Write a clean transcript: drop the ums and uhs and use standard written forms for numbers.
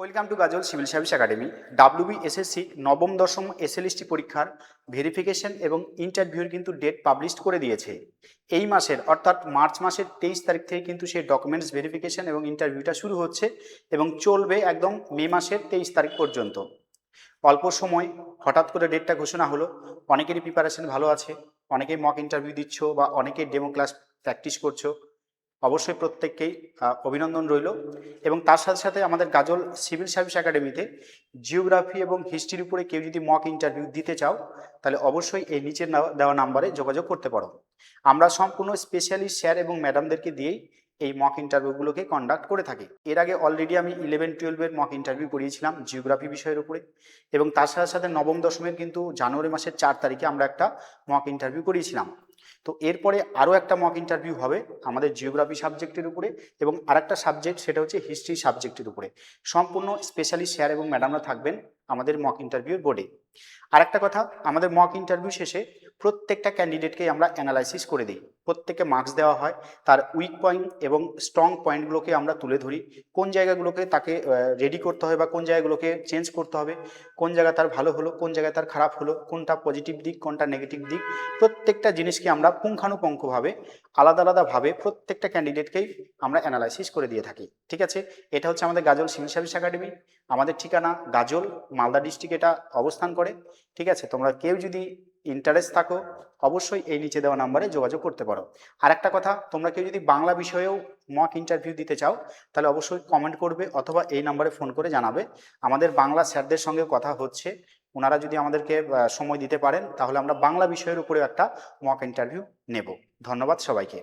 Welcome to Gazal civil service academy. WBSSC নবম দশম SLST পরীক্ষার ভেরিফিকেশন এবং ইন্টারভিউর কিন্তু ডেট পাবলিশ করে দিয়েছে। এই মাসের অর্থাৎ মার্চ মাসের 23 তারিখ থেকে কিন্তু সেই ডকুমেন্টস ভেরিফিকেশন এবং ইন্টারভিউটা শুরু হচ্ছে এবং চলবে একদম মে মাসের 23 তারিখ পর্যন্ত। অল্প সময় হঠাৎ করে ডেটটা ঘোষণা হলো। অনেকেরই প্রিপারেশন ভালো আছে, অনেকেই মক ইন্টারভিউ দিচ্ছ বা অনেকেই ডেমো ক্লাস প্র্যাকটিস করছো। অবশ্যই প্রত্যেককেই অভিনন্দন রইল। এবং তার সাথে সাথে আমাদের গাজল সিভিল সার্ভিস একাডেমিতে জিওগ্রাফি এবং হিস্ট্রির উপরে কেউ যদি মক ইন্টারভিউ দিতে চাও তাহলে অবশ্যই এই নিচের দেওয়া নাম্বারে যোগাযোগ করতে পারো। আমরা সম্পূর্ণ স্পেশালিস্ট স্যার এবং ম্যাডামদেরকে দিয়েই এই মক ইন্টারভিউগুলোকে কন্ডাক্ট করে থাকি। এর আগে অলরেডি আমি 11-12-এর মক ইন্টারভিউ করিয়েছিলাম জিওগ্রাফি বিষয়ের উপরে, এবং তার সাথে সাথে নবম দশমের কিন্তু জানুয়ারি মাসের 4 তারিখে আমরা একটা মক ইন্টারভিউ করিয়েছিলাম। তো এরপরে আরও একটা মক ইন্টারভিউ হবে আমাদের জিওগ্রাফি সাবজেক্টের উপরে, এবং আরেকটা সাবজেক্ট সেটা হচ্ছে হিস্ট্রি সাবজেক্টের উপরে। সম্পূর্ণ স্পেশালিস্ট স্যার এবং ম্যাডামরা থাকবেন আমাদের মক ইন্টারভিউর বোর্ডে। আরেকটা কথা, আমাদের মক ইন্টারভিউ শেষে প্রত্যেকটা ক্যান্ডিডেটকেই আমরা অ্যানালাইসিস করে দিই। প্রত্যেককে মার্কস দেওয়া হয়, তার উইক পয়েন্ট এবং স্ট্রং পয়েন্টগুলোকে আমরা তুলে ধরি। কোন জায়গাগুলোকে তাকে রেডি করতে হবে বা কোন জায়গাগুলোকে চেঞ্জ করতে হবে, কোন জায়গা তার ভালো হলো, কোন জায়গায় তার খারাপ হলো, কোনটা পজিটিভ দিক, কোনটা নেগেটিভ দিক, প্রত্যেকটা জিনিসকে আমরা পুঙ্খানুপুঙ্খভাবে আলাদা আলাদাভাবে প্রত্যেকটা ক্যান্ডিডেটকেই আমরা অ্যানালাইসিস করে দিয়ে থাকি। ঠিক আছে, এটা হচ্ছে আমাদের গাজল সিভিল সার্ভিস একাডেমি। আমাদের ঠিকানা গাজল, মালদা ডিস্ট্রিক্ট এটা অবস্থান করে। ঠিক আছে, তোমরা কেউ যদি ইন্টারেস্ট থাকো অবশ্যই এই নিচে দেওয়া নাম্বারে যোগাযোগ করতে পারো। আর একটা কথা, তোমরা কেউ যদি বাংলা বিষয়েও মক ইন্টারভিউ দিতে চাও তাহলে অবশ্যই কমেন্ট করবে অথবা এই নাম্বারে ফোন করে জানাবে। আমাদের বাংলা স্যারদের সঙ্গে কথা হচ্ছে, ওনারা যদি আমাদেরকে সময় দিতে পারেন তাহলে আমরা বাংলা বিষয়ের উপরে একটা মক ইন্টারভিউ নেব। ধন্যবাদ সবাইকে।